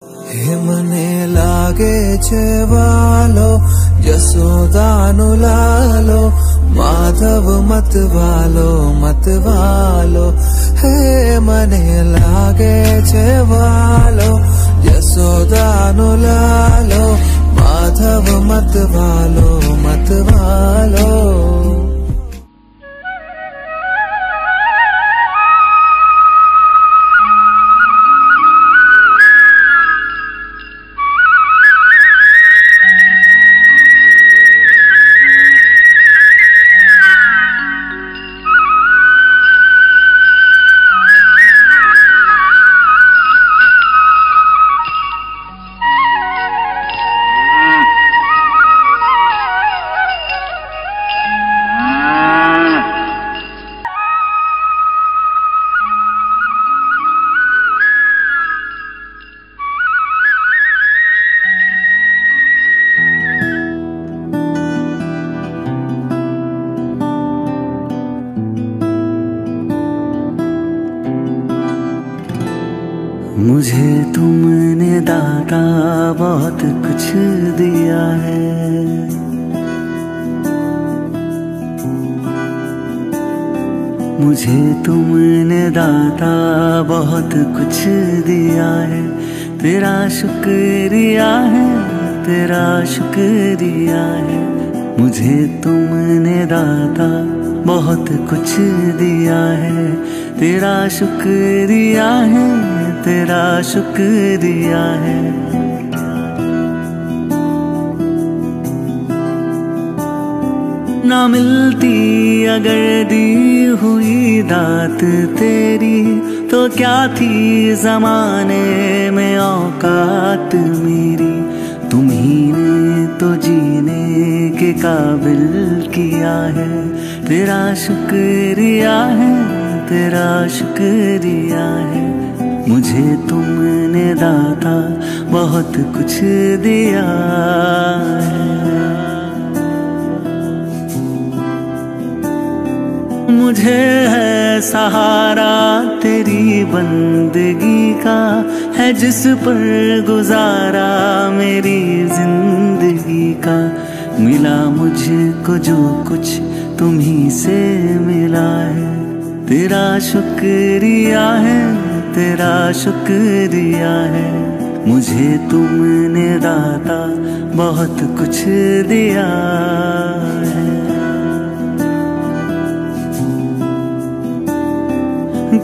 हे मने लागे छे वालो जसोदानु लालो माधव मत वालो हे मने लागे छे वालो जसोदानु लालो माधव मत वालो मुझे तुमने दाता बहुत कुछ दिया है, मुझे तुमने दाता बहुत कुछ दिया है। तेरा शुक्रिया है, तेरा शुक्रिया है। मुझे तुमने दाता बहुत कुछ दिया है। तेरा शुक्रिया है, तेरा शुक्रिया है। ना मिलती अगर दी हुई दात तेरी, तो क्या थी जमाने में औकात मेरी। तुम्ही ने तो जीने के काबिल किया है। तेरा शुक्रिया है, तेरा शुक्रिया है। मुझे तुमने दाता बहुत कुछ दिया है। मुझे है सहारा तेरी बंदगी का, है जिस पर गुजारा मेरी जिंदगी का। मिला मुझको जो कुछ तुम्ही से मिला है। तेरा शुक्रिया है, तेरा शुक्रिया है। मुझे तुमने दाता बहुत कुछ दिया है।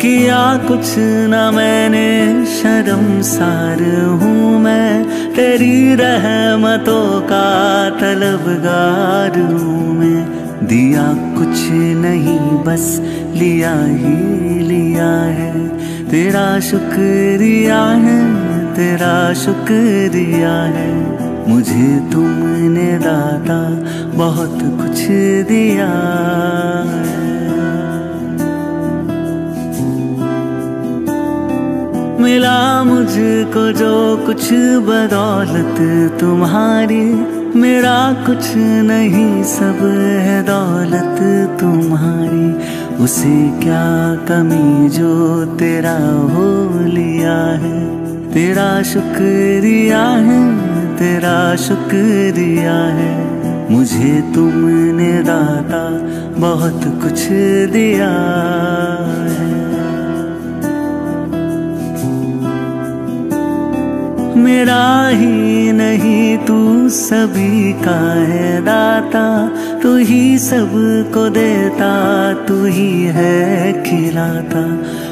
किया कुछ न मैंने, शर्मसार हूँ मैं। तेरी रहमतों का तलबगार हूँ मैं। दिया कुछ नहीं बस लिया ही लिया है। तेरा शुक्रिया है, तेरा शुक्रिया है। मुझे तुमने दाता बहुत कुछ दिया है। मिला मुझको जो कुछ बदौलत तुम्हारी, मेरा कुछ नहीं सब है दौलत तुम्हारी। उसे क्या कमी जो तेरा हो लिया है। तेरा शुक्रिया है, तेरा शुक्रिया है। मुझे तुमने दाता बहुत कुछ दिया है। मेरा ही नहीं तू सभी का है दाता। तू ही सबको देता, तू ही है खिलाता।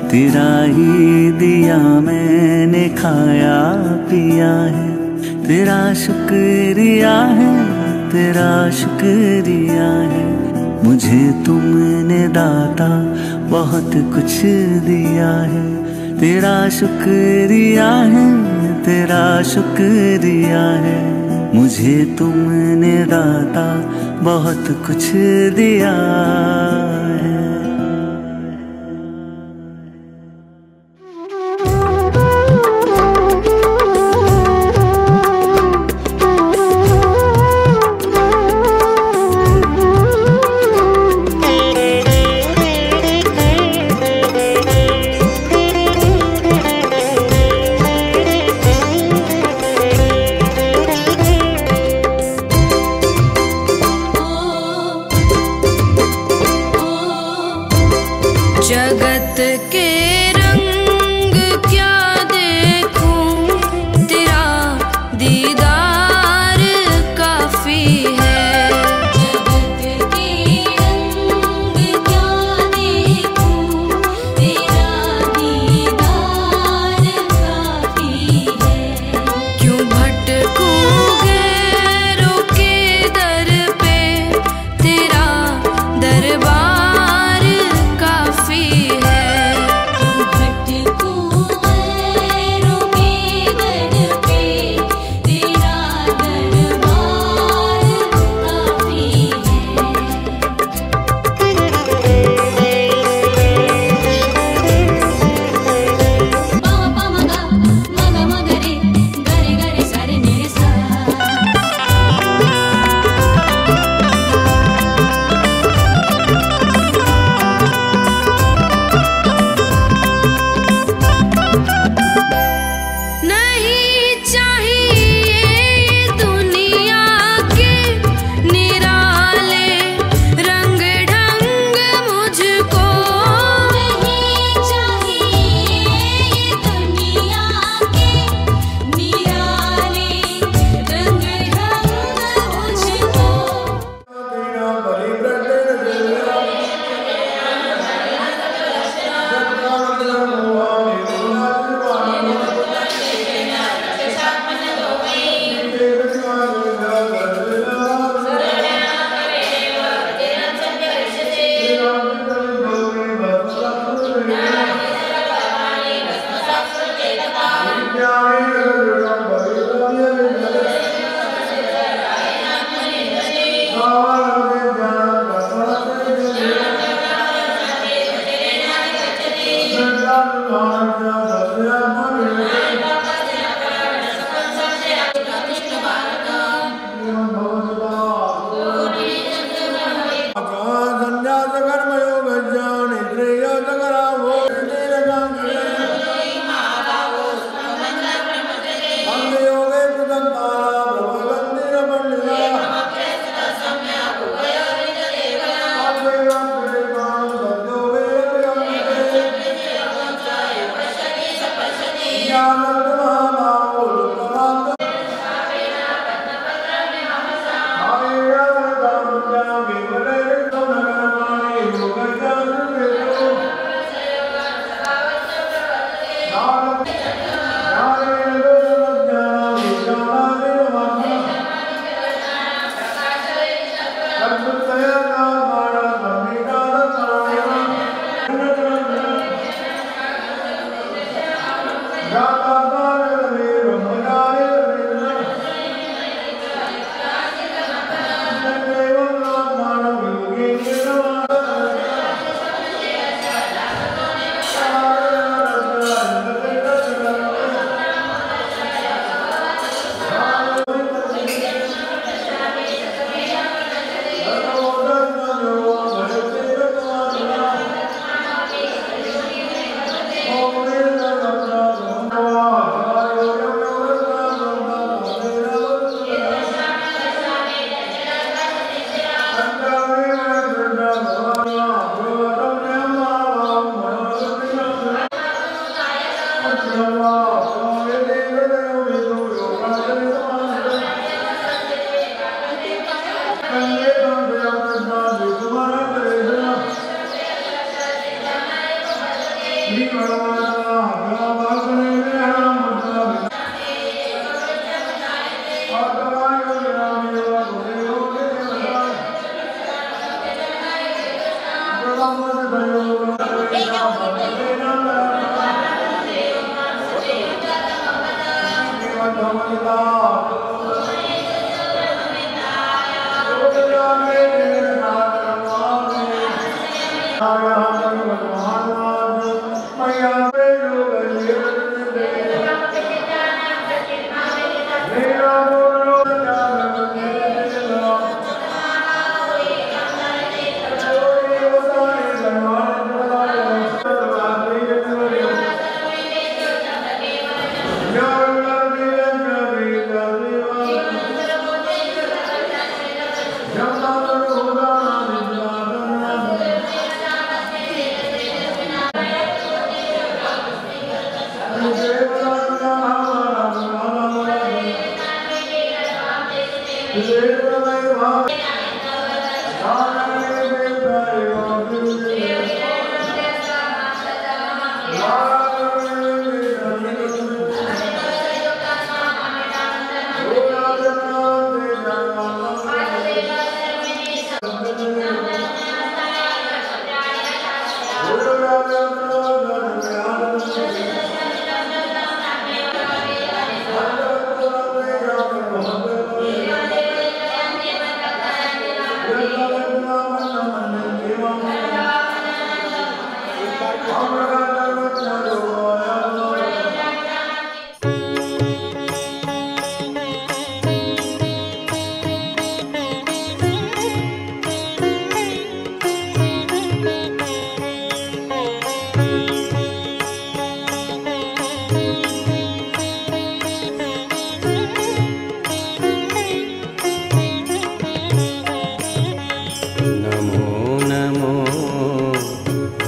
तेरा ही दिया मैंने खाया पिया है। तेरा शुक्रिया है, तेरा शुक्रिया है। मुझे तुमने दाता बहुत कुछ दिया है। तेरा शुक्रिया है, तेरा शुक्रिया है। मुझे तुमने दाता बहुत कुछ दिया है।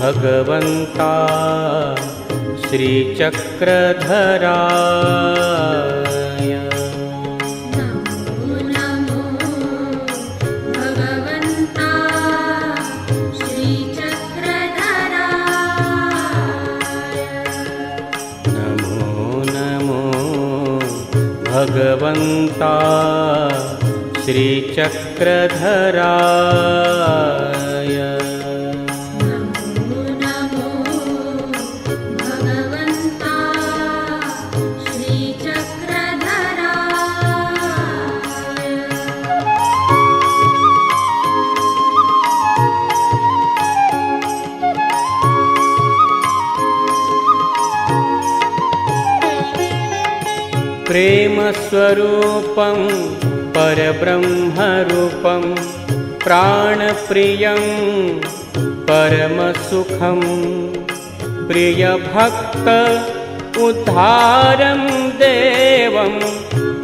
भगवन्ता श्रीचक्रधराय नमो नमो भगवन्ता श्रीचक्रधराय नमो नमो भगवन्ता श्रीचक्रधराय प्रेमस्वरूपं परब्रह्मरूपं प्राणप्रियं परमसुखं प्रियभक्त उद्धारं देवं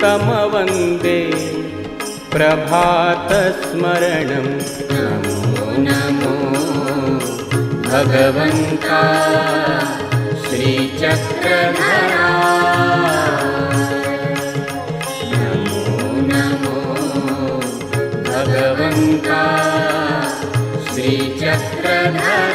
तमवन्दे प्रभातस्मरणं नमो नमो भगवन्ता श्रीचक्रधराय भगवन्ता श्रीचक्रधराय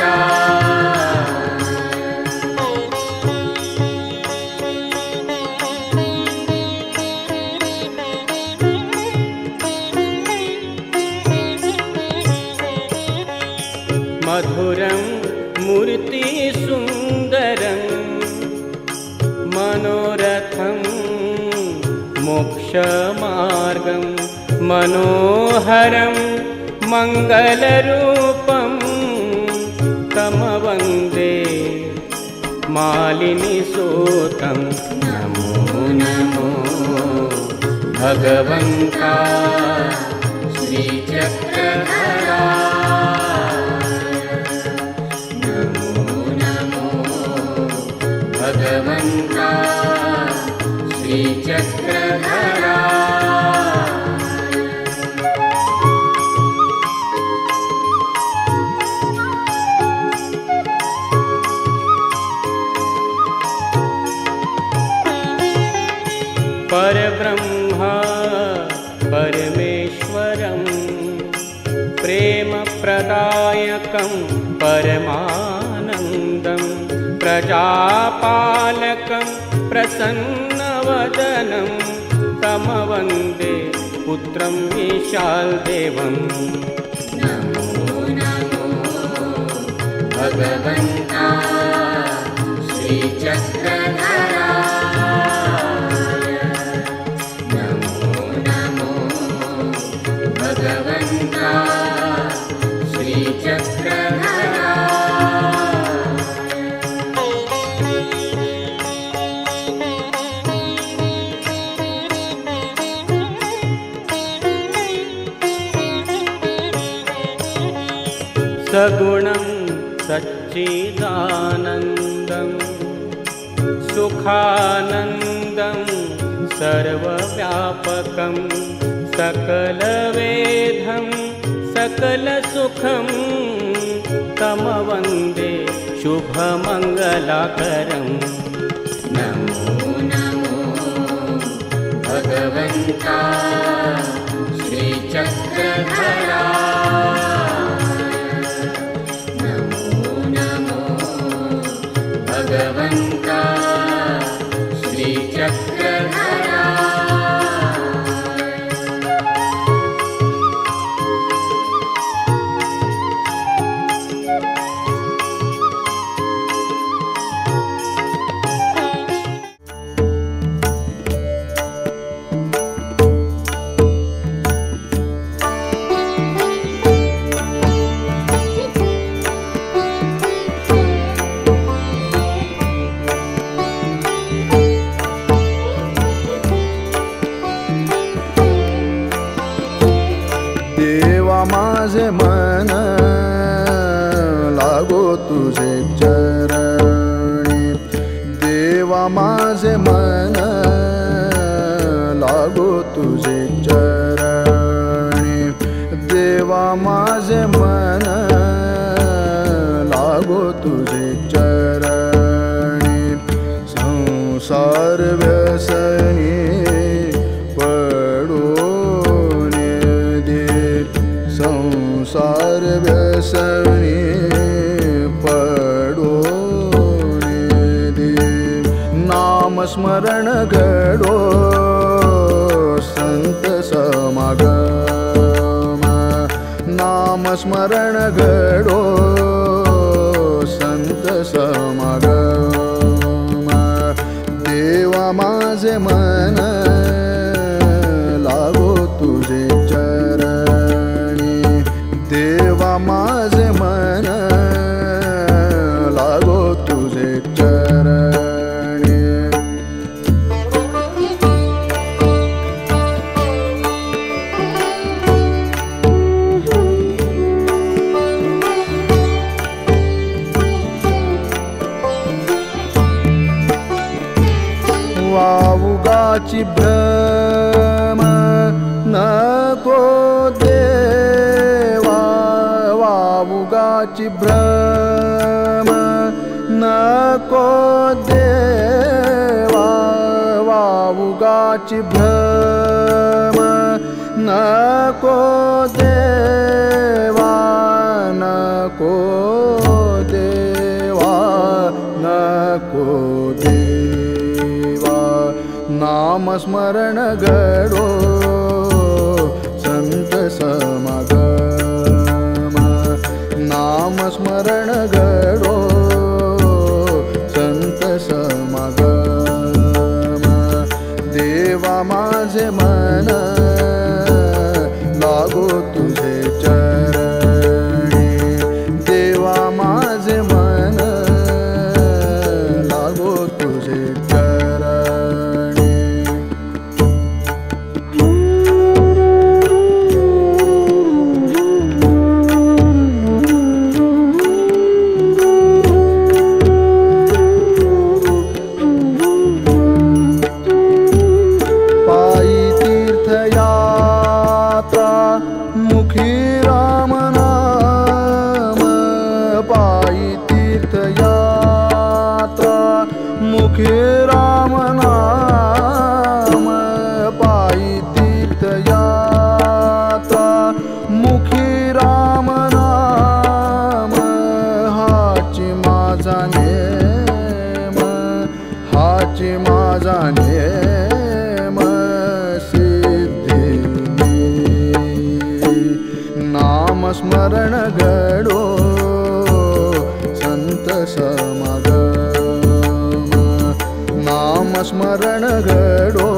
मधुरं मूर्तिसुन्दरं मनोरथं मोक्षमार्गं मनोहरं मङ्गलरूपं तमवन्दे मालिनीसूतं नमो नमो भगवन्ता श्रीचक्रधराय नमो नमो भगवन्ता श्रीचक्रधराय परब्रह्मा परमेश्वरं प्रेमप्रदायकं परमानन्दं प्रजापालकं प्रसन्नवदनं तमवन्दे पुत्रं विशालदेवं नमो नमो भगवन्ता श्रीचक्रधराय सगुणं सच्चिदानन्दं सुखानन्दं सर्वव्यापकं सकलवेदं सकलसुखं तमवन्दे शुभमङ्गलाकरं। नमो नमो भगवन्ता श्रीचक्रधराय। नमो नमो भगवन्ता श्रीचक्रधराय। माझे मन लागो तुझे चरणी, देवा माझे मन लागो तुझे चरणी, देवा माझे मन लागो तुझे चरणी। संसार व्यसनी संसार व्यसनी पडून दे, नाम स्मरण घडो संत समागम, नाम स्मरण घडो संत समागम। देवा माझे मन लागो तुझे चरणी, देवा माझे मन लागो तुझे चरणी। वावुगाची भ्रम नको देवा, वावुगाची भ्रम नको देवा, वावुगाची भ्रम नको देवा, नको देवा, नको देवा। नाम स्मरण घडो संत समागम, नाम स्मरण घडो संत समागम। देवा माझे मन लागो तुझे चरणी, देवा माझे मन लागो तुझे चरणी। मुखे राम नाम, पायी तीर्थयात्रा मुखे राम नाम। हाची माझा नेम, हाची माझा नेम सिद्धी। नाम स्मरण घडो संत समागम, नाम स्मरण घडो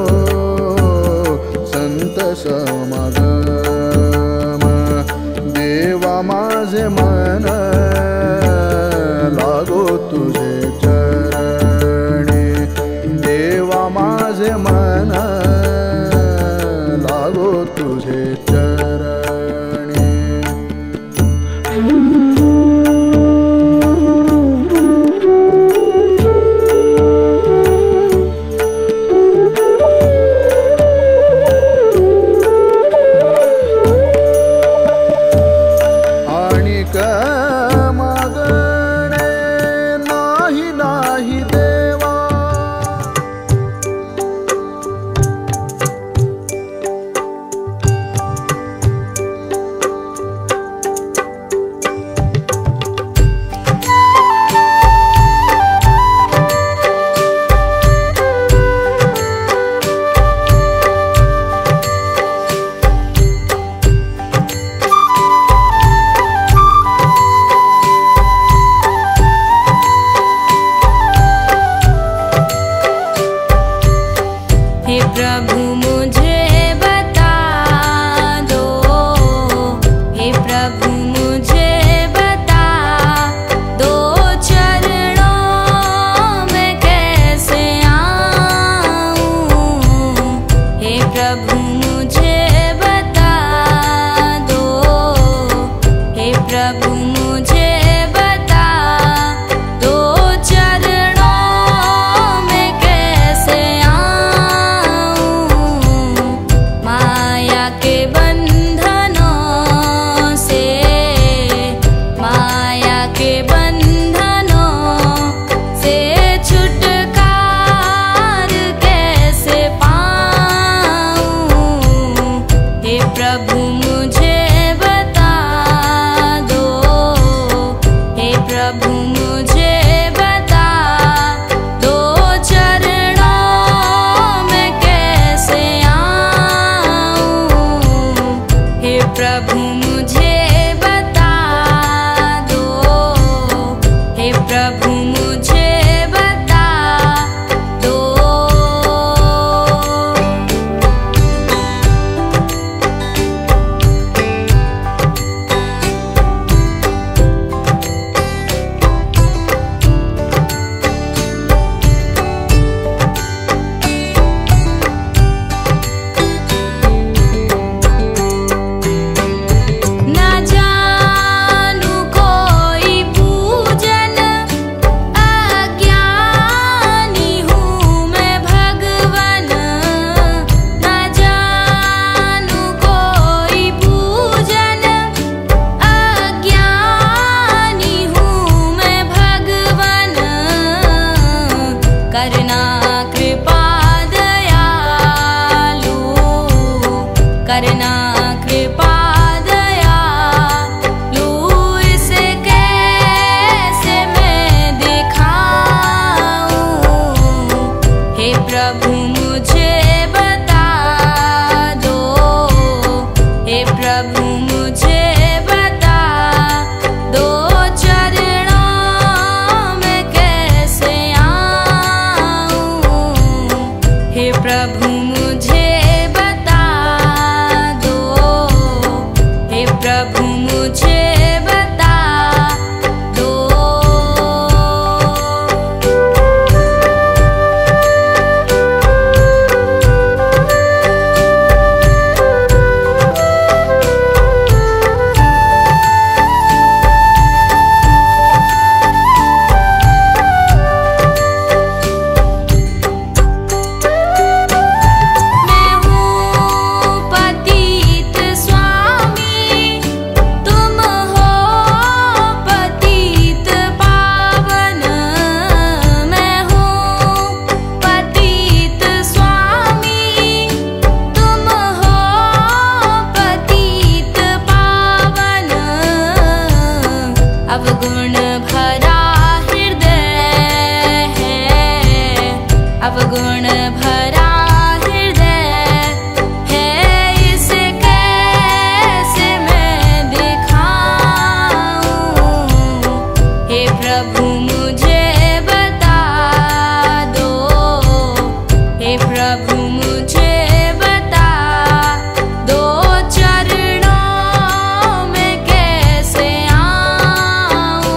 संत समागम। देवा माझे मन लागो तुझे चरणी, देवा माझे मन लागो तुझे चरणी। प्रभु मुझे बता दो, हे प्रभु मुझे बता दो, चरणों में कैसे आऊं। हे प्रभु मुझे बता दो, हे प्रभु मुझे बता दो, चरणों में कैसे आऊं। माया के बंधनों से, माया के बंधनों से छुटकार कैसे पाऊं। हे प्रभु मुझे बता दो, हे प्रभु मुझे बता दो, चरणों में कैसे आऊं। हे प्रभु मुझे बता दो, हे प्रभु मुझे बता दो। न जानू कोई पूजन, अज्ञानी हूँ मैं भगवन। न जानू कोई पूजन, अज्ञानी हूँ मैं भगवन। करना कृपा दयालु, करना कृपा दयालु, इसे कैसे मैं दिखाऊं। हे प्रभु मुझे बता दो, हे प्रभु मुझे बता दो, चरणों में कैसे आऊं। हे प्रभु मुझे बता दो, हे प्रभु मुझे बता दो। मैं हूँ पतित स्वामी, तुम हो पतित पावन। मैं हूँ पतित स्वामी, तुम हो पतित पावन। अवगुण भरा हृदय है, अवगुण भरा हृदय है, इसे कैसे मैं दिखाऊं। हे प्रभु मुझे बता दो, हे प्रभु मुझे बता दो, चरणों में कैसे आऊं।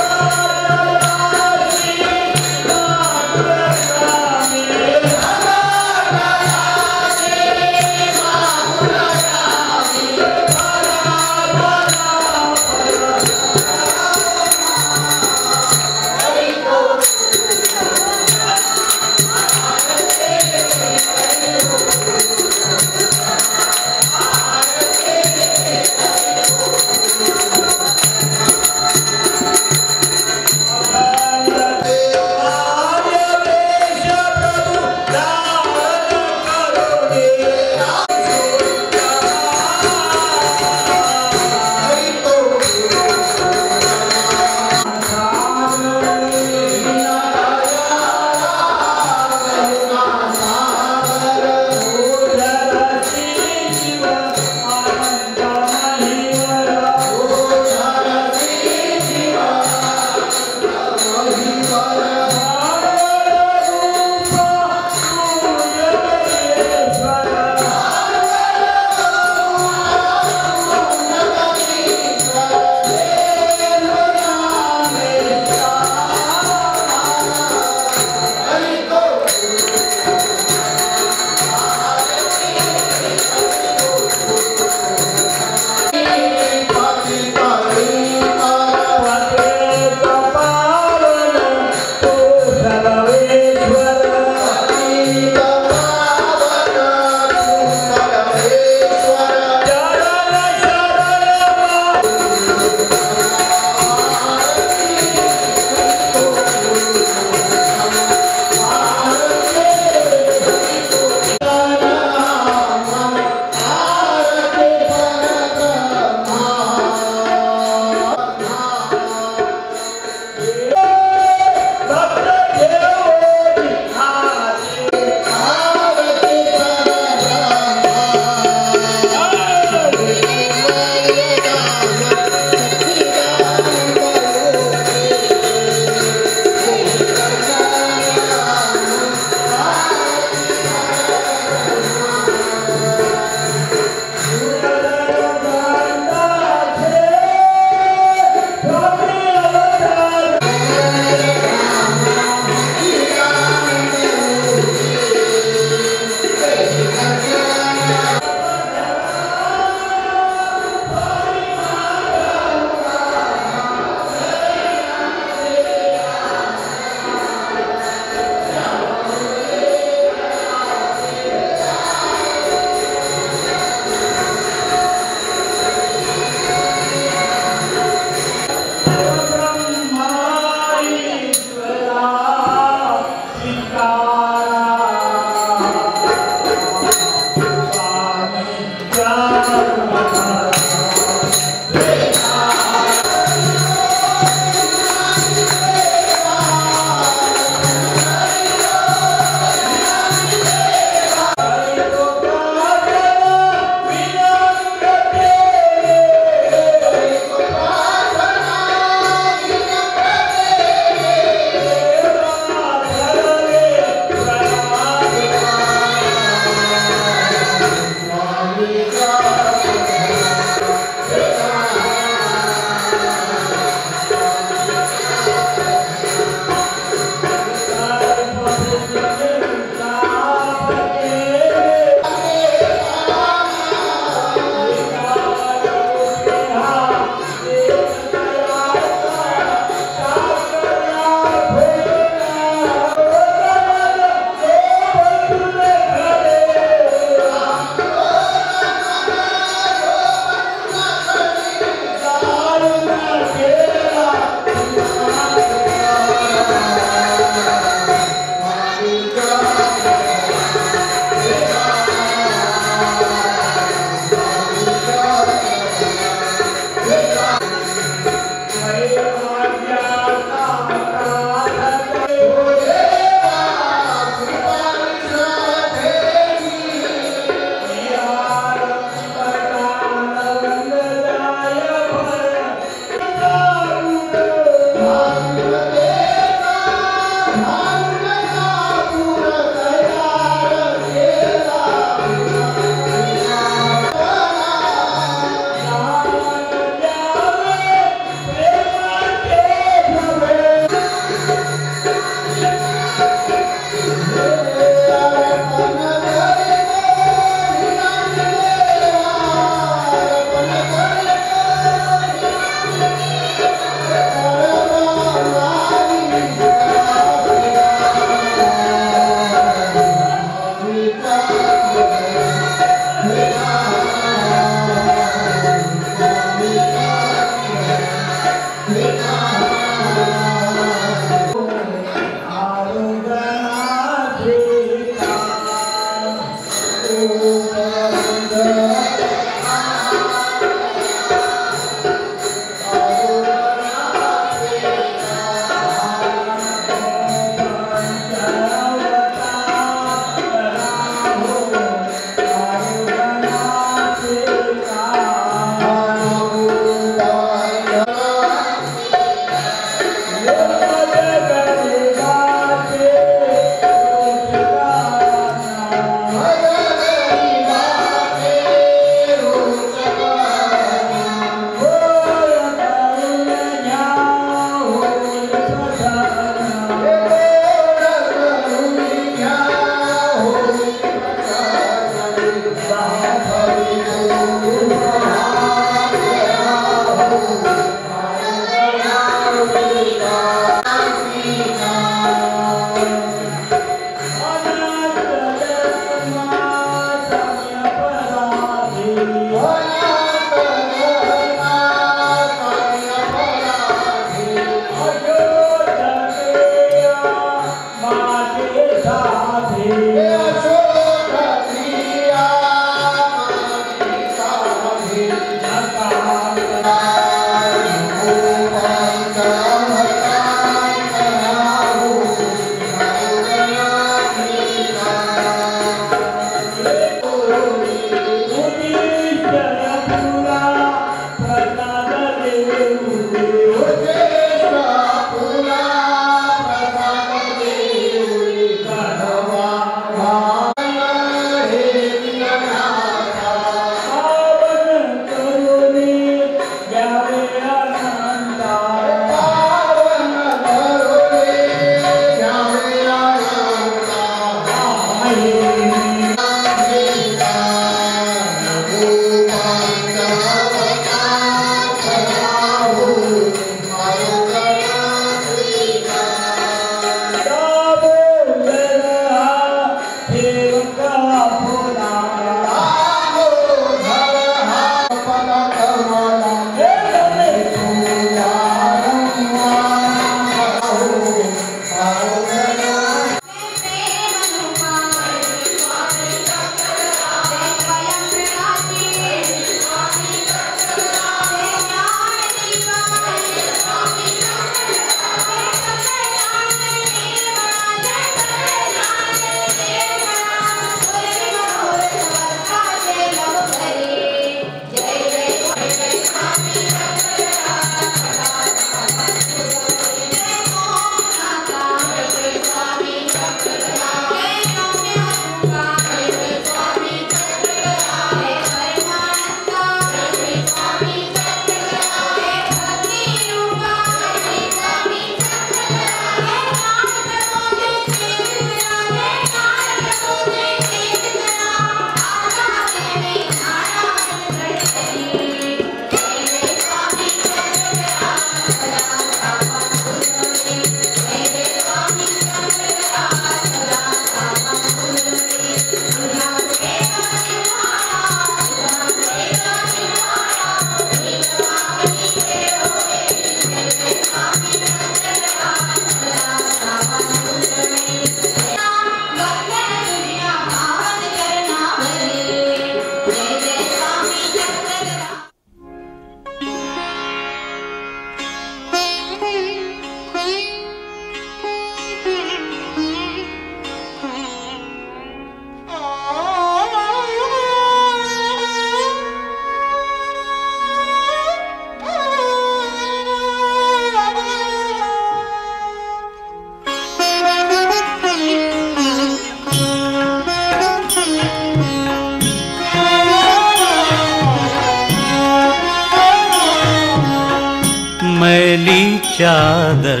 चादर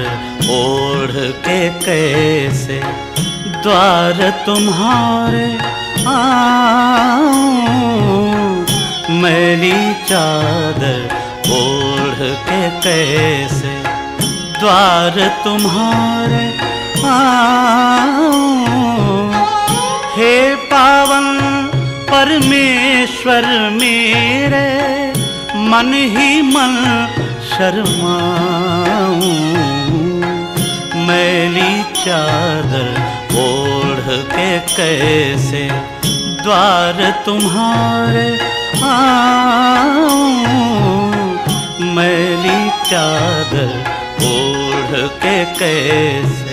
ओढ़ के कैसे द्वार तुम्हारे आऊं, मैली चादर ओढ़ के कैसे द्वार तुम्हारे आऊं। हे पावन परमेश्वर मेरे, मन ही मन शर्माऊं, मैली चादर ओढ़ के कैसे द्वार तुम्हारे आऊं, मैली चादर ओढ़ के कैसे।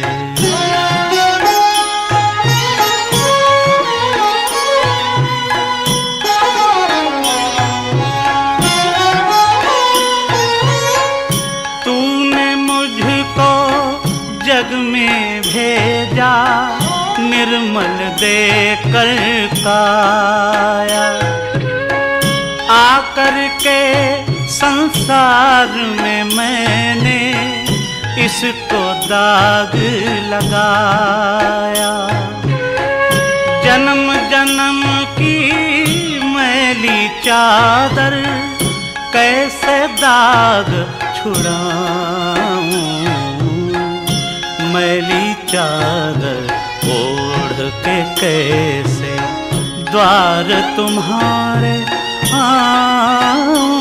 जग में भेजा निर्मल देकर काया, आकर के संसार में मैंने इसको दाग लगाया। जन्म जन्म की मैली चादर कैसे दाग छुड़ाऊं, मैली चादर ओढ़ के कैसे द्वार तुम्हारे आऊं,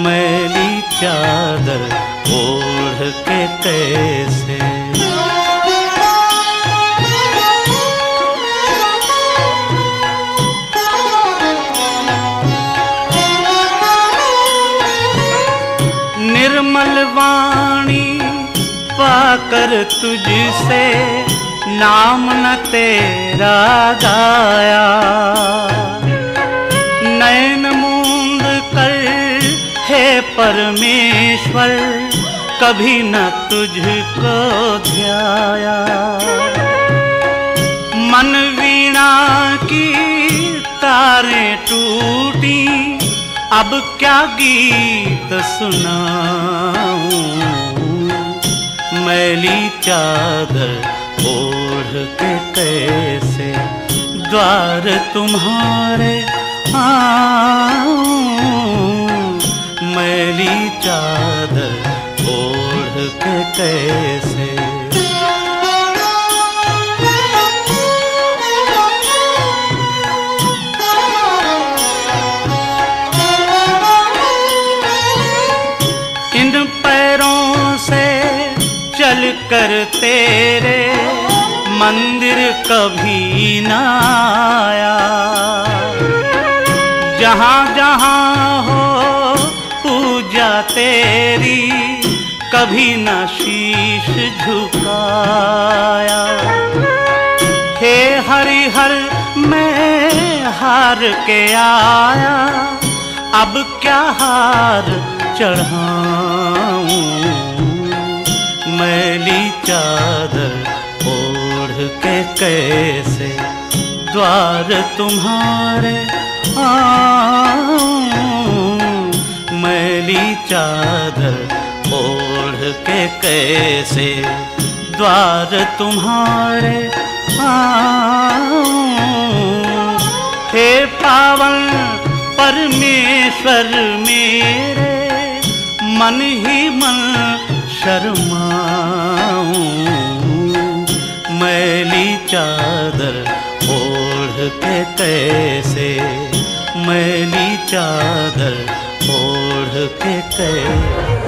मैली चादर ओढ़ के कैसे। निर्मल वाणी पाकर तुझसे नाम न तेरा गाया, नैन मूंद कर हे परमेश्वर कभी न तुझको ध्याया। मन वीणा की तारें टूटी, अब क्या गीत सुनाऊं, मैली चादर ओढ़ के कैसे द्वार तुम्हारे आऊं, मैली चादर ओढ़ के कैसे। इन पैरों से चल कर तेरे मंदिर कभी न आया, जहाँ जहाँ हो पूजा तेरी कभी न शीश झुकाया। हे हरिहर मैं हार के आया, अब क्या हार चढ़ाऊं, मैली चादर ओढ़ के कैसे द्वार तुम्हारे आऊं, मैली चादर ओढ़ के कैसे द्वार तुम्हारे आऊं। हे पावन परमेश्वर मेरे, मन ही मन शर्माऊं, मैली चादर ओढ़ के कैसे, मैली चादर ओढ़ के कैसे।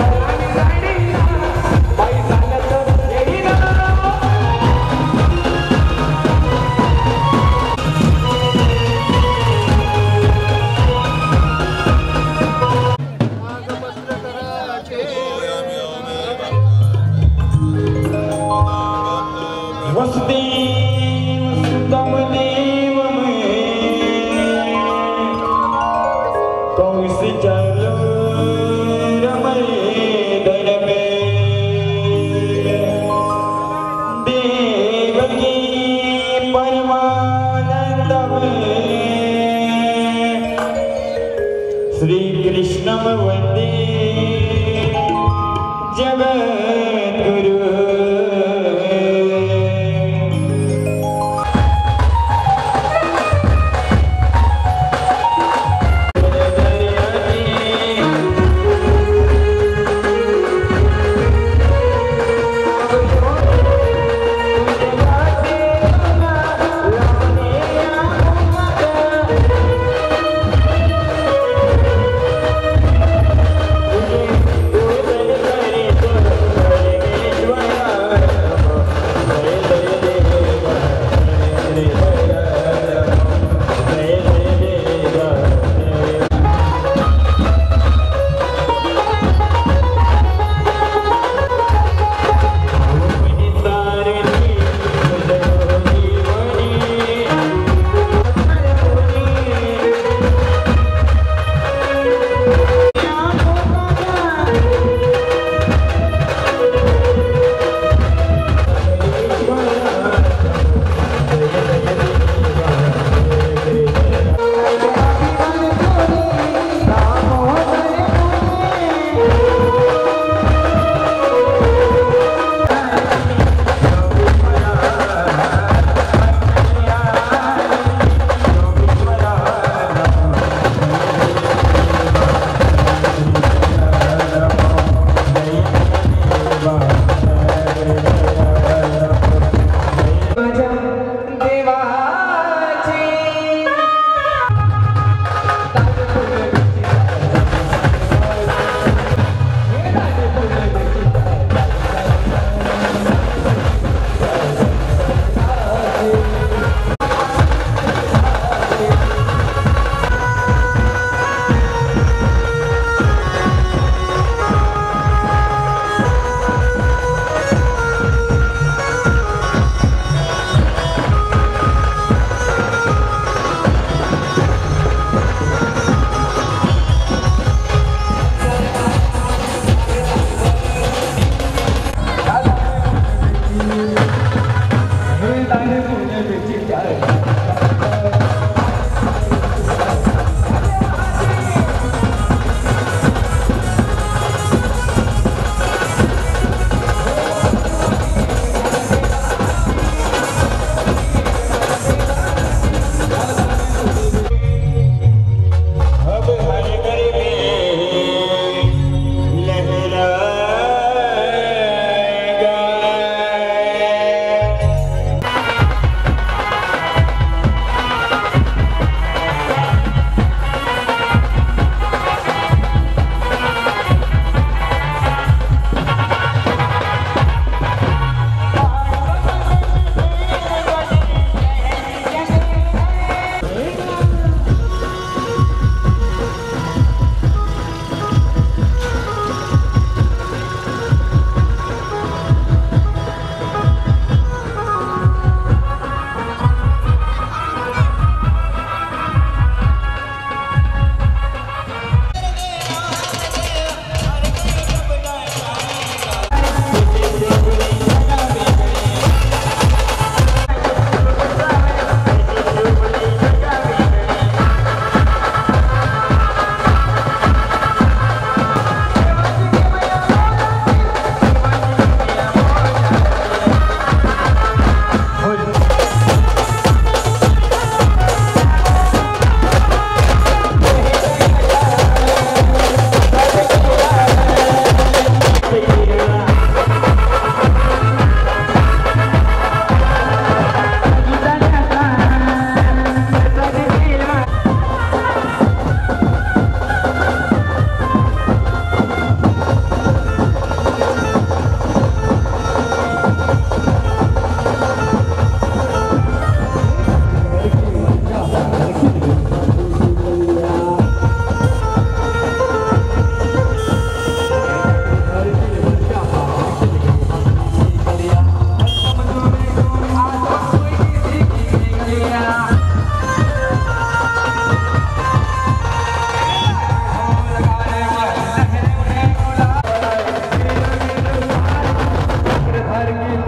Bye.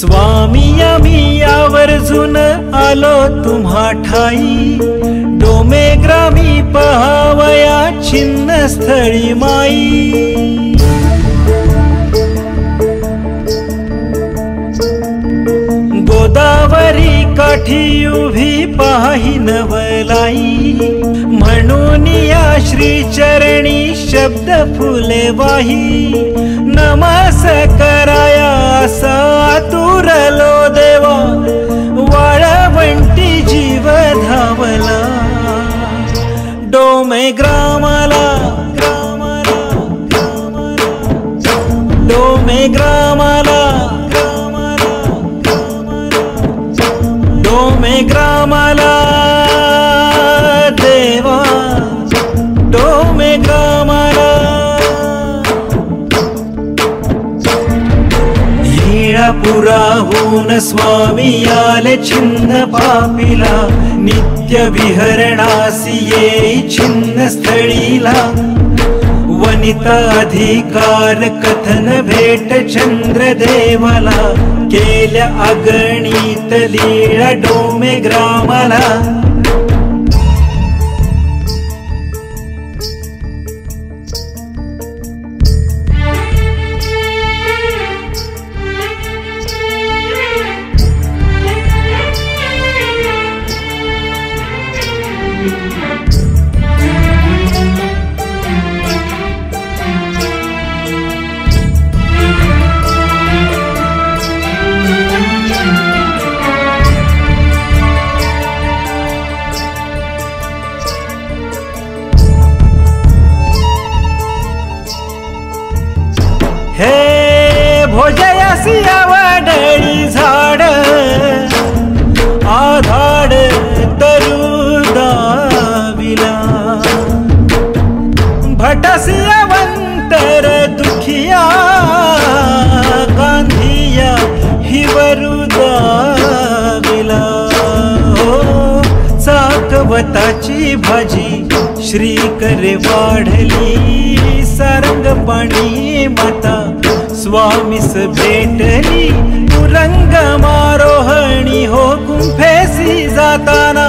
स्वामी आम्ही आवर्जून आलो तुम्हा ठाई, डोमे ग्रामी पहावया छिन्न स्थळी माई। गोदावरी काठी उभी पाही नवलाई, म्हणून या श्रीचरणी शब्द फुले वाही। नमस कराया असा आतुरलो देवा, वाळवंटी जीव धावला डोमे ग्रामाला, डोमे ग्रामाला, डोमे ग्रामाला देवा, डोमे ग्रामाला। लीळापुराहून स्वामी आले छिन्न पापीला, नित्य विहरणासी येई छिन्न स्थळीला। वनिता अधिकार कथन भेट चंद्रदेवाला, केल्या अगणित लीळा डोमे ग्रामाला। हे भोजयासी आवडली झाड, आधाड तरुदाविला। भटसी अवंतर दुखिया, गांधिया हिवरुदाविला। चाकवताची भाजी श्रीकर वाढली, सारंग पाणी माता स्वामीस भेटली। तुरंग मारोहणी हो गुंफेसी जाताना,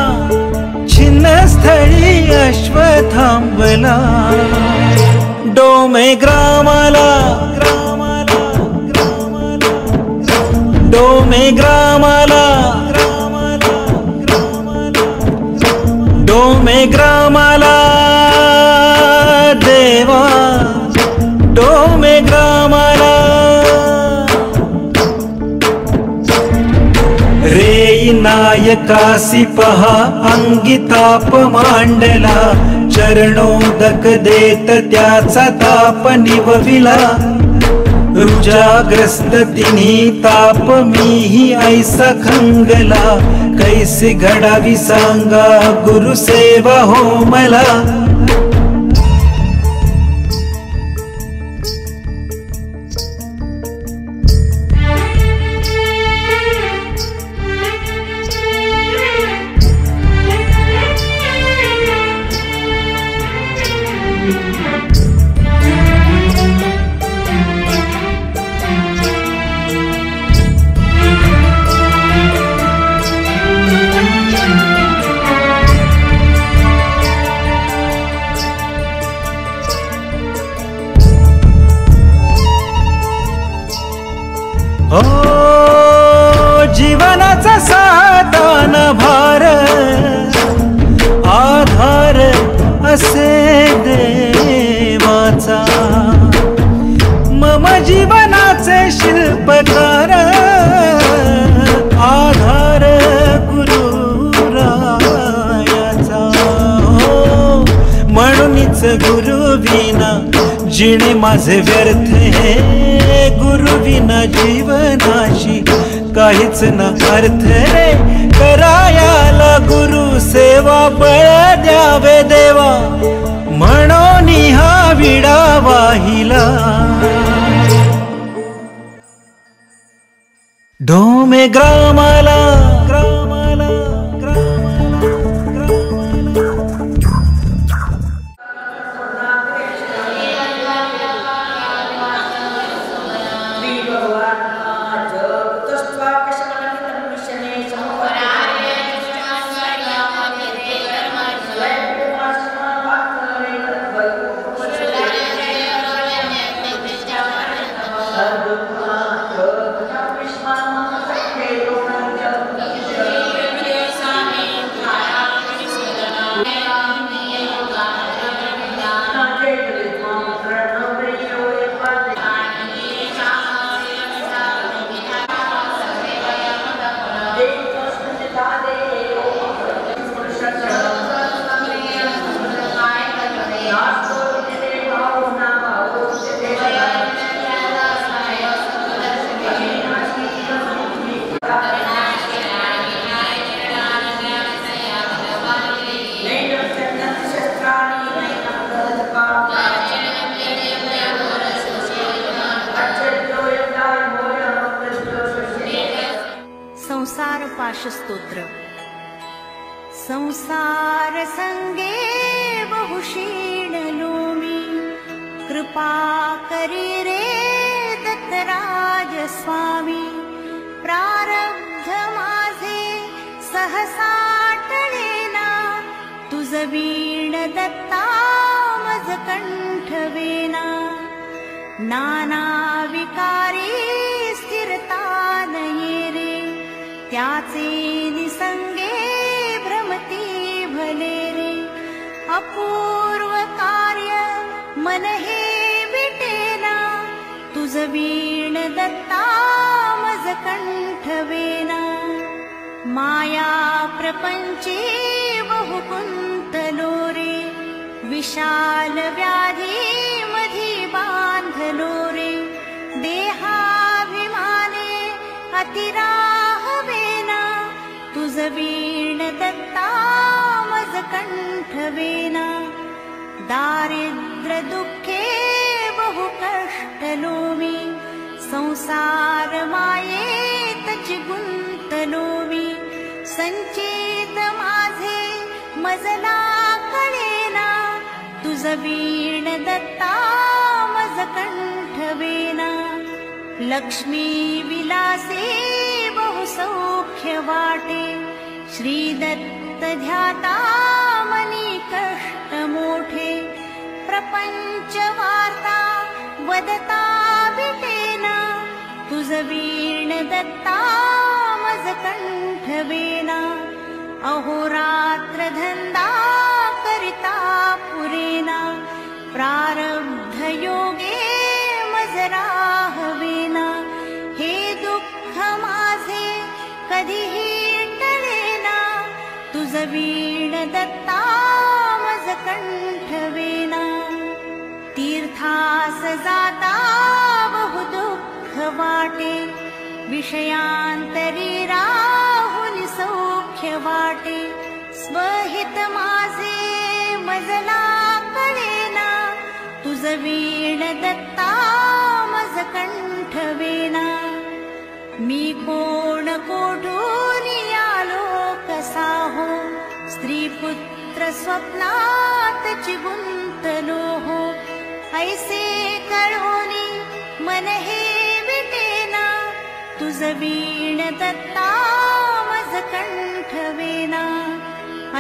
छिन्न स्थळी अश्व थांबला डोमे ग्रामाला, डोमे ग्रामाला, डोमे ग्रामाला देवा, डोमे ग्रामाला। रेई नायकासी पहा अंगी ताप मांडला, चरणोदक देत त्याचा ताप निवविला। रुजाग्रस्त तिन्ही ताप मीही ऐसा खंगला, कैसे घडावी सांगा गुरुसेवा हो मला। ओ जीवनाचा साधान भार, आधार असे देवाचा। मम जीवनाचे शिल्पकार, आधार गुरुरायाचा। म्हणूनच गुरु विना जिणे माझे व्यर्थ हे, गुरु विना जीवनाशी काहीच न अर्थ रे। करायाला गुरु सेवा बळ द्यावे देवा, म्हणून हा विडा वाहिला डोमे ग्रामाला, ग्रामाला, श्री भगवान जगत संसार पाशस्तोत्र। संसार संगे बहुशीण लोमी, कृपा करी रे दत्तराज स्वामी। प्रारब्ध माझे सहसा टळेना, तुझ वीण दत्ता मज कंठवेना। नाना विकारी स्थिरता नये रे, त्याचे निसंगे भ्रमती भले रे। अपूर्व कार्य मन हे विटेना, तुझ वीण दत्ता मज कंठवेना। माया प्रपंची बहु कुंतलो रे, विशाल व्याधी मधी बांधलो रे। देहाभिमाने अतिराहवेना, तुझ वीण दत्ता मज कंठवेना। दारिद्र्य दुःखे बहु कष्टलो मी, संसार मायेतची गुंतलो मी। संचित माझे मजला कळेना, तुझ वीण दत्ता मज कंठवेना। लक्ष्मी विलासे बहु सौख्य वाटे, श्री दत्त ध्याता मनी कष्ट मोठे। प्रपंच वार्ता वदता विटेना, तुझ वीण दत्ता मज कंठवेना। अहोरात्र धंदा करिता पुरेना, प्रारब्ध योगे मज राहवेना। हे दुःख माझे कधीही टळेना, तुझ वीण दत्ता मज कंठवेना। तीर्थास जाता बहु दुःख वाटे, विषयांतरी राहुनि सौख्य वाटे। स्वहित माझे मजला कळेना, तुझ वीण दत्ता मज कंठवेना। मी कोण कोठूनी आलो कसा हो, स्त्री पुत्र स्वप्नातची गुंतलो हो। ऐसे कळोनी मन हे विटेना, तुझ वीण दत्ता मज कंठवेना।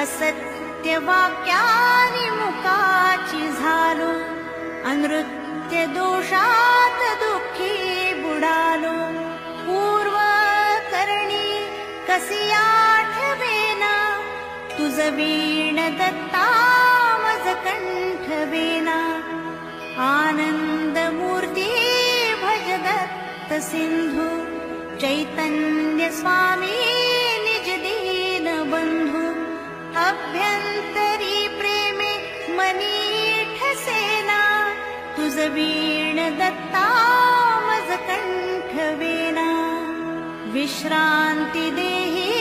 असत्य वाक्यानि मुखाची झालो, अनृत्य दोषात दुःखी बुडालो। पूर्व करणी कसी आठवेना, तुझ वीण दत्ता मज कंठवेना। आनंद मूर्ती भज दत्त सिंधू, चैतन्य स्वामी निज दीन बंधू। अभ्यंतरी प्रेमे मनी ठसेना, तुझ वीण दत्ता मज कंठवेना। विश्रांती देही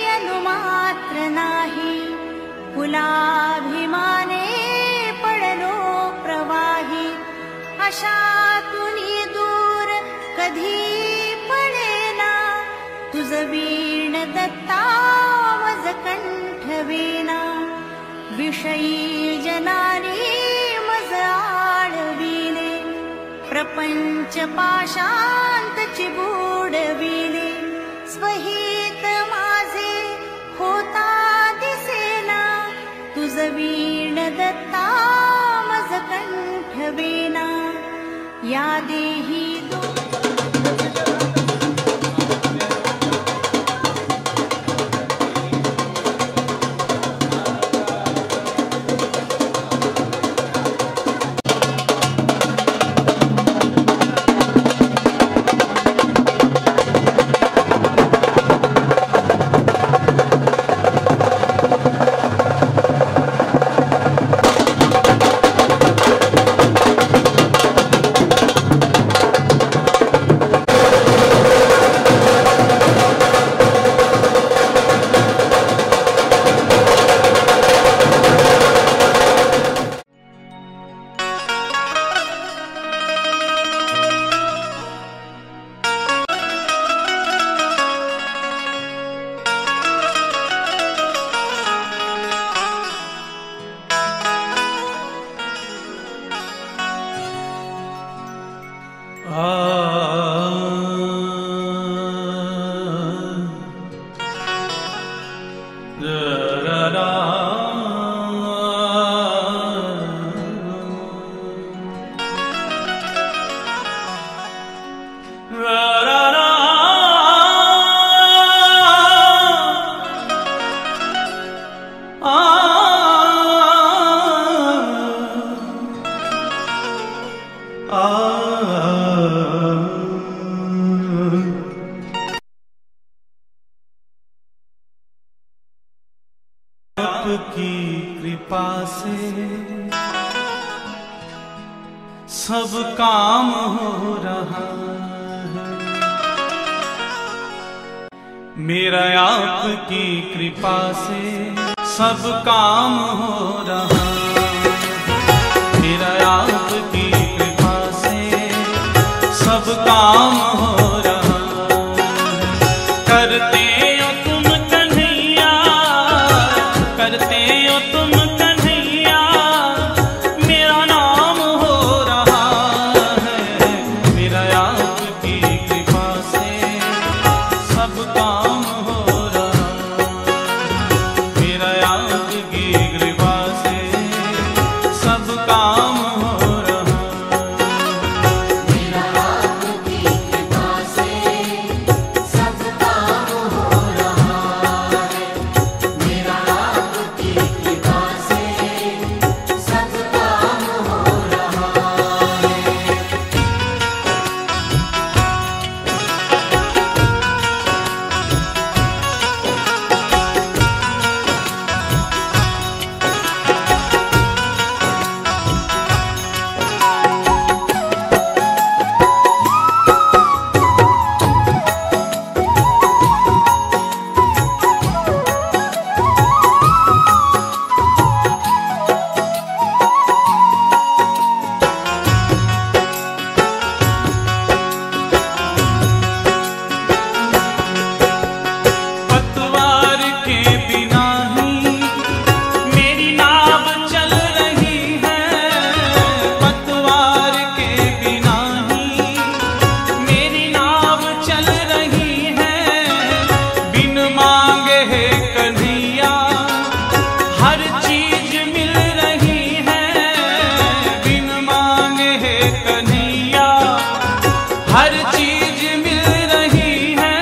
अनुमात्र नाही, कुलाभिमाने पडलो प्रवाही। अशातुनी दूर कधी पडेना, तुझ वीण दत्ता मज कंठवेना। विषयी जनानी मज आळविले, प्रपंच पाशांतची बुडविले। स्वहित माझे होता दिसेना, तुझ वीण दत्ता मज कंठवेना, या देही आपकी कृपा से सब काम हो रहा है, मेरा आपकी कृपा से सब काम हो रहा है, मेरा आपकी कृपा से सब काम हो रहा है। करते हो तुम कन्हैया, करते हो तुम कन्हैया, मेरा नाम हो रहा है, मेरा आपकी कृपा से सब काम हो रहा है, मेरा आपकी कृपा से सब काम हो रहा है, मेरा आपकी कृपा से सब काम हो रहा है, मेरा आपकी कृपा से सब काम हो रहा है। पतवार के बिना ही मेरी नाव चल रही है, पतवार के बिना ही मेरी नाव चल रही है, बिन मांगे है कन्हैया हर चीज मिल रही है, बिन मांगे है कन्हैया हर चीज मिल रही है।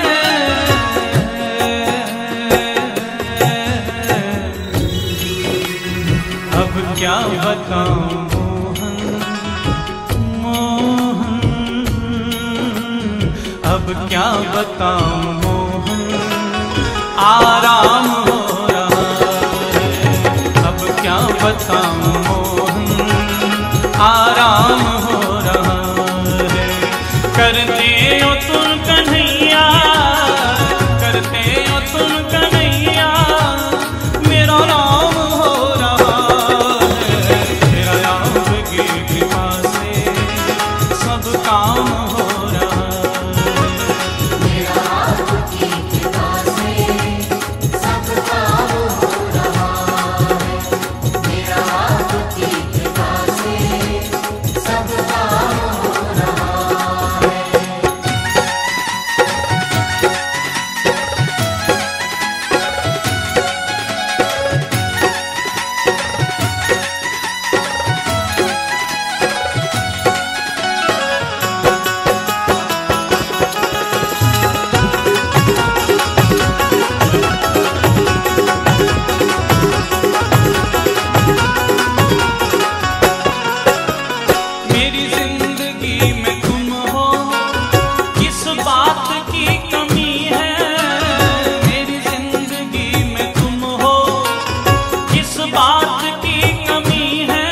अब क्या बताऊं मोहन, मोहन, अब क्या बताऊं मोहन, आराम हो रहा है, अब क्या बताऊं मोहन, आराम हो रहा है। करते हो तुम कन्हैया, करते हो तुम कन्हैया, मेरा नाम हो रहा है, मेरा आपकी कृपा से सब काम हो रहा है, मेरा आपकी कृपा से सब काम हो रहा है, मेरा आपकी बात की कमी है मेरी जिंदगी में तुम हो, किस बात की कमी है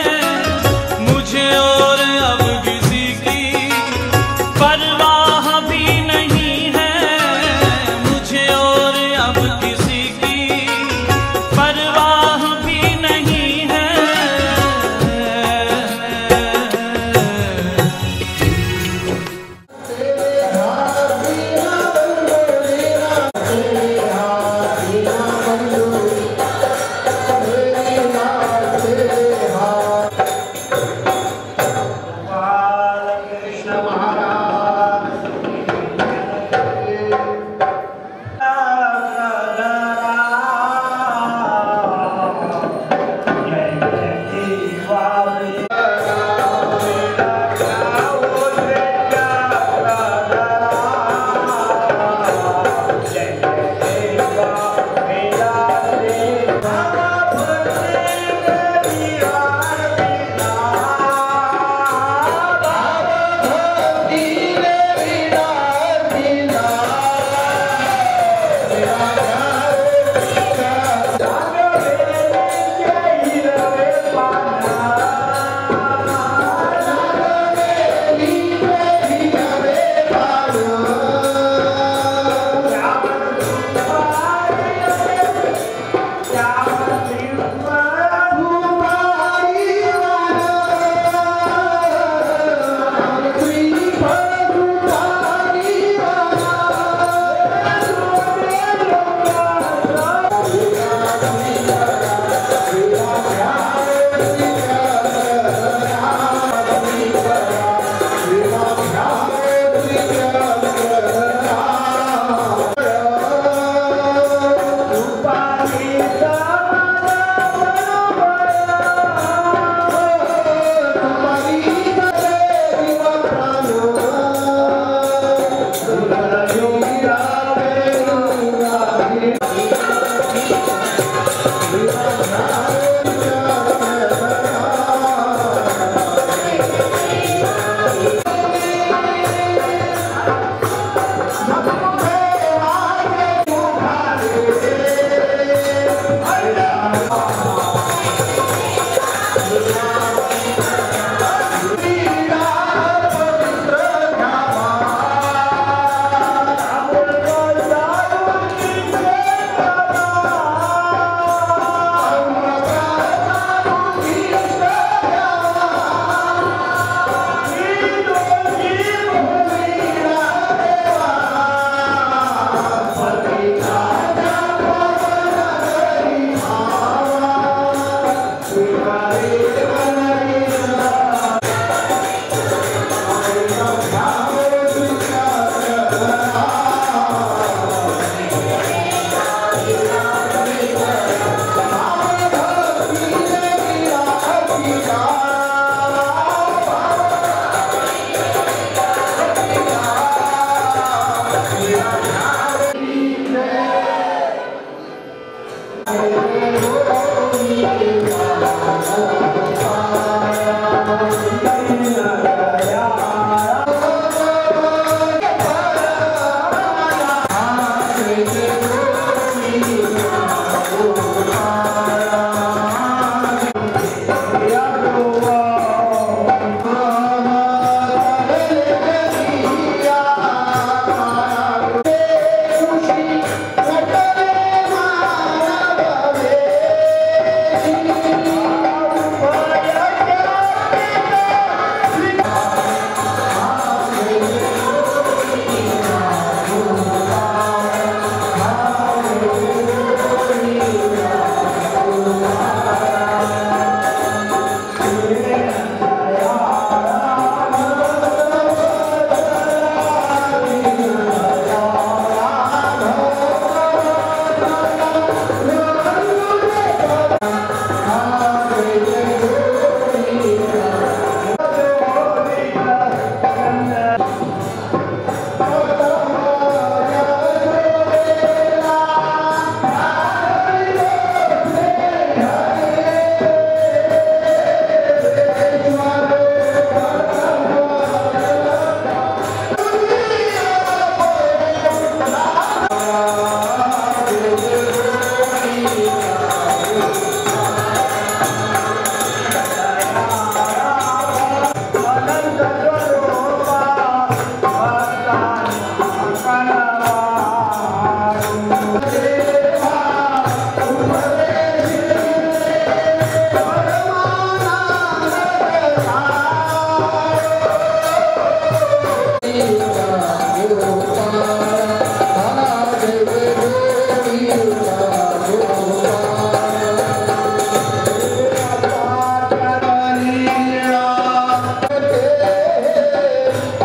मुझे और अब किसी की परवाह भी नहीं है, मुझे और अब किसी की परवाह भी नहीं है।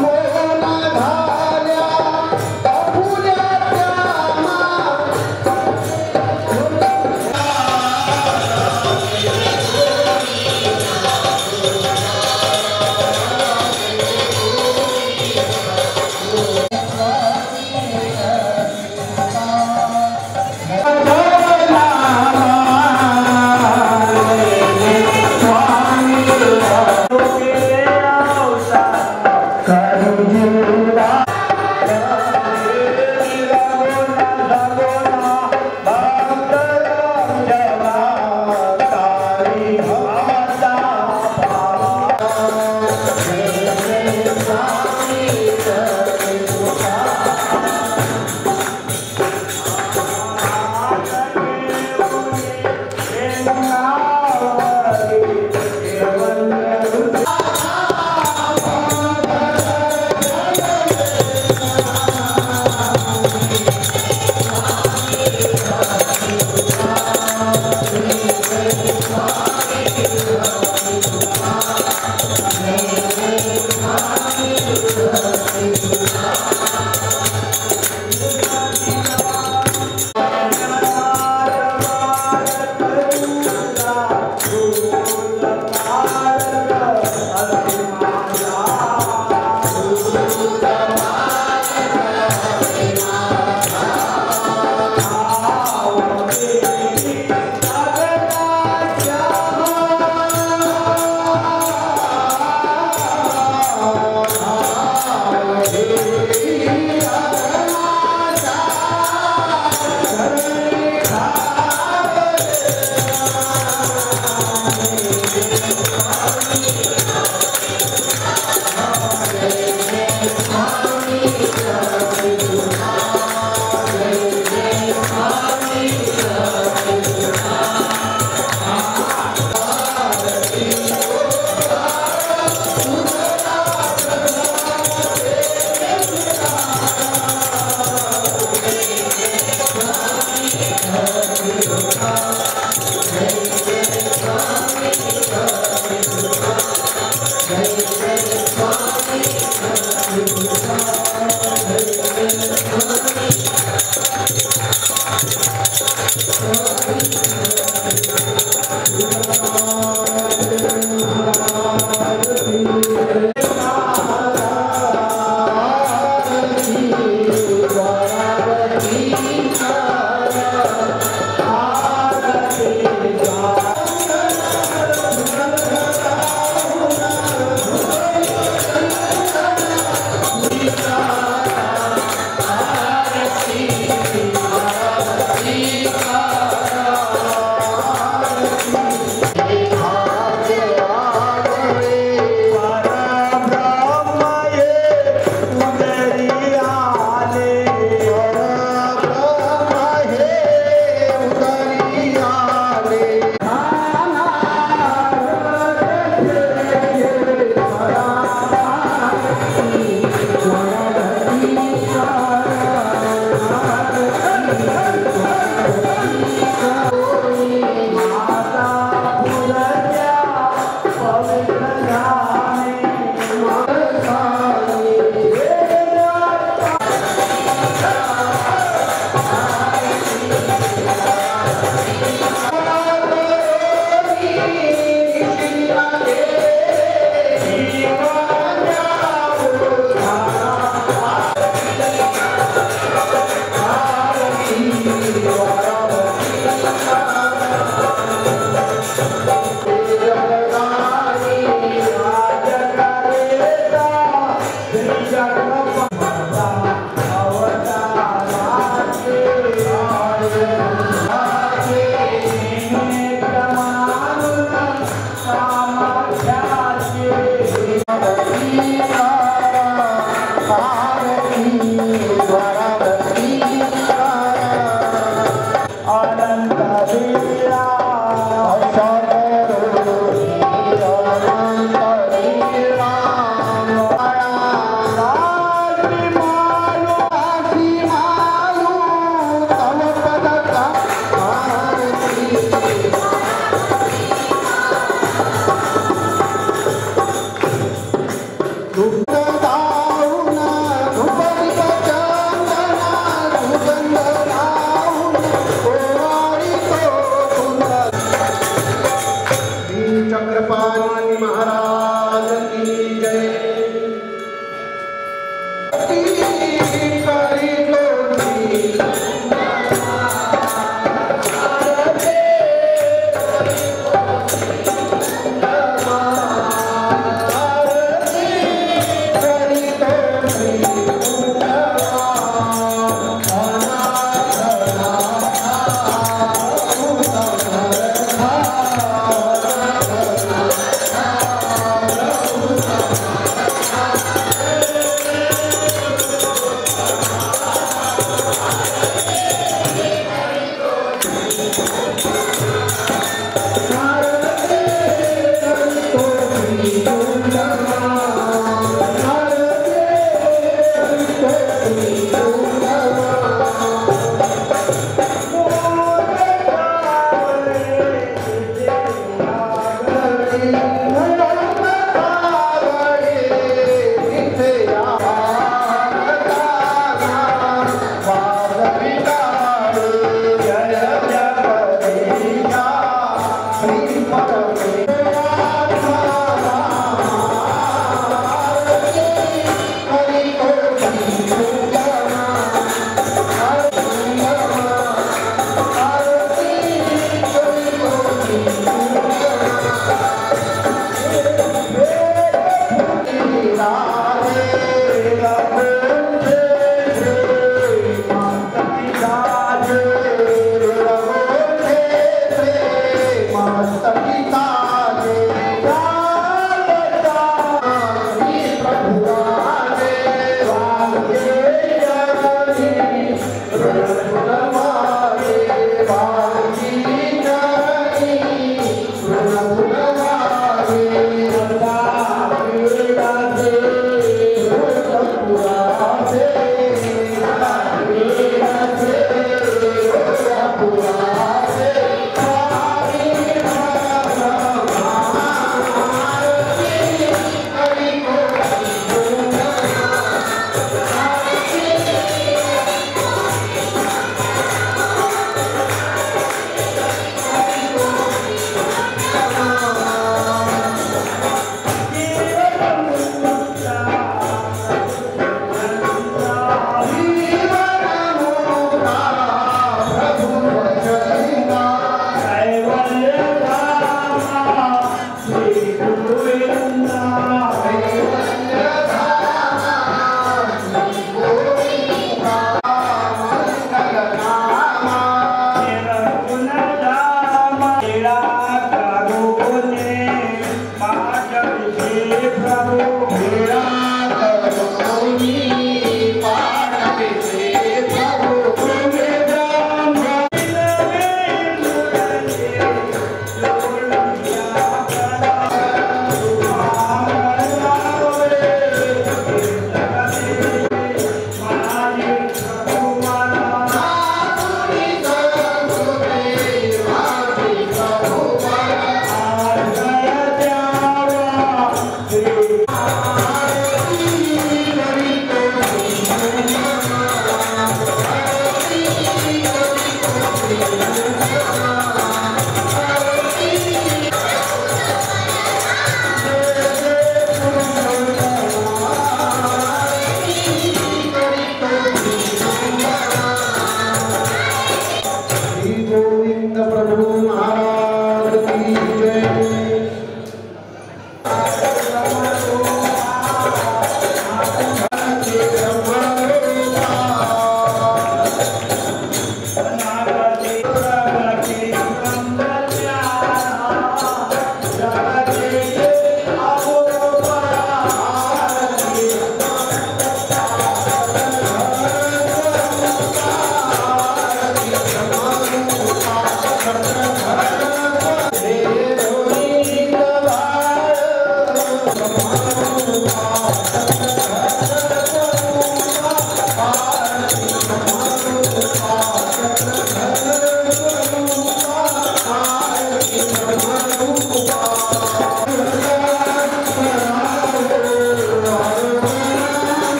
मोहन धाल्या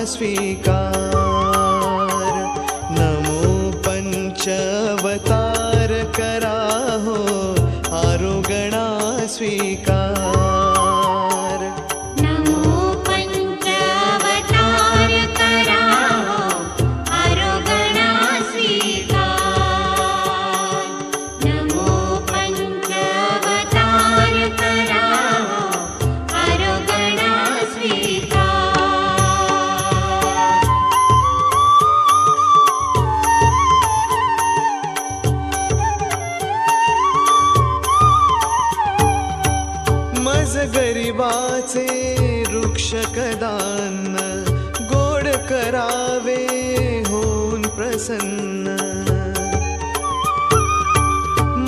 स्वीकार। नमो पंचअवतार कराहो आरोगणा स्वीकार। नमो पंचअवतार कराहो आरोगणा स्वीकार। नमो पंचअवतार कराहो आरोगणा स्वीकार। मज गरिबाचे वृक्ष कदान गोड करावे होऊन प्रसन्न।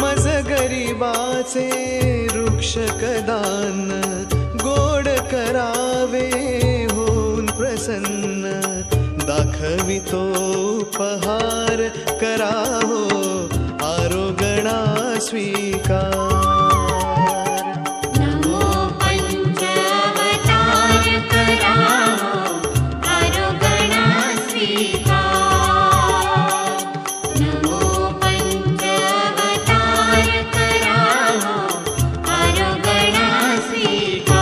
मज गरिबाचे वृक्ष कदान गोड करावे होऊन प्रसन्न। दाखवितो उपहार कराहो आरोगणा स्वीकार। नमो पंचअवतार कराहो आरोगणा स्वीकार। नमो पंचअवतार कराहो आरोगणा स्वीकार।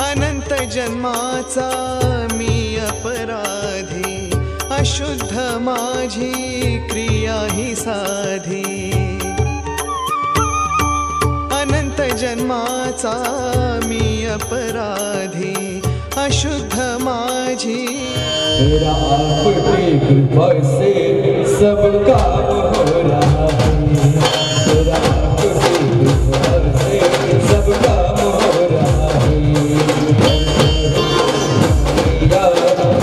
अनंत जन्माचा मी अपराधी, अशुद्ध माझी क्रिया ही साधी। अनंत जन्माचा मी अपराधी, अशुद्ध माझी। तेरा आपकी कृपा से सब काम हो रहा है। तेरा आपकी कृपा से सब काम हो रहा है।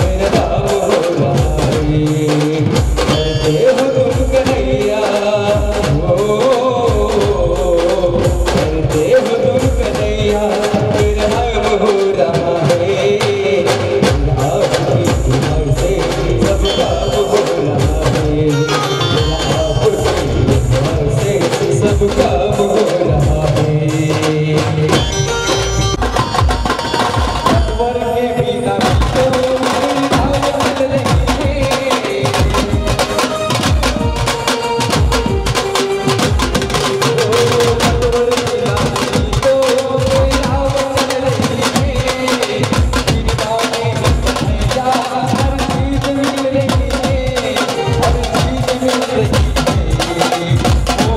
मेरा नाम हो रहा है। करते हो तुम कन्हैया, ओ करते हो तुम कन्हैया, मेरा नाम हो रहा है। आपकी कृपा से सब काम हो रहा है। आपकी कृपा से सब काम हो रहा है। वर के बिना तो नाव चल रही है। वर के बिना तो नाव चल रही है। बिना में जा हर चीज मिल रही है। हर चीज मिल रही है। ओ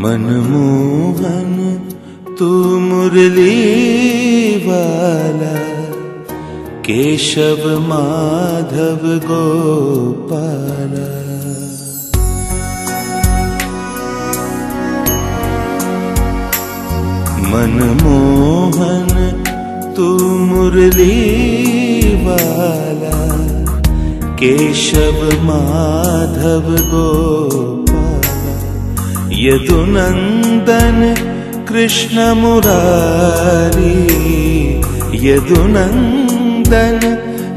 मनमोहन तू मुरली वाला, केशव माधव गोपाला। मनमोहन तू मुरली वाला, केशव माधव गोपाला। यदुनंदन कृष्ण मुरारी, यदुनंदन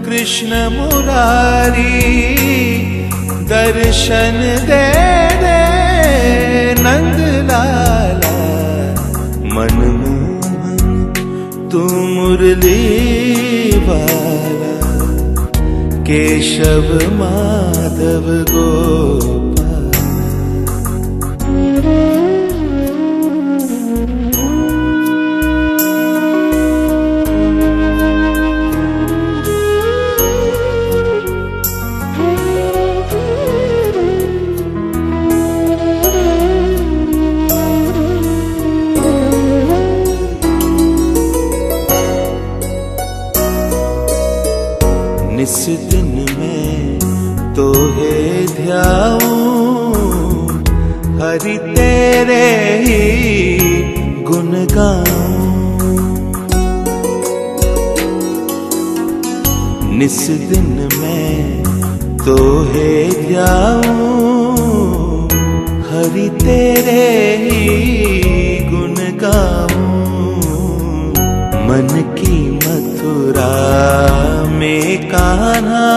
कृष्ण मुरारी। दर्शन दे दे नंद लाला। मनमोहन तू मुरली वाला, केशव माधव गोपाला। निस दिन में तो है ध्याऊं हरि तेरे ही गुण गाऊं। निस दिन मैं तो है जाऊं, हरि तेरे ही गुण गाऊं। मन की मथुरा में कान्हा,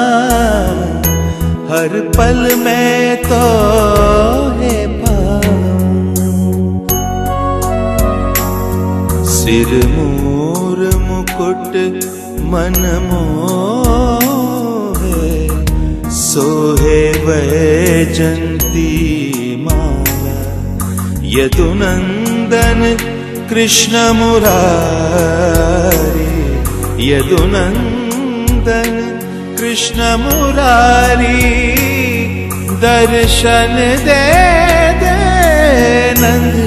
हर पल में तो है पाऊं। सिर मोर मुकुट मन मोहे, सोहे वैजंती माला। यदुनंदन कृष्ण मुरारी, यदुनंदन कृष्ण मुरारी। दर्शन दे दे नंद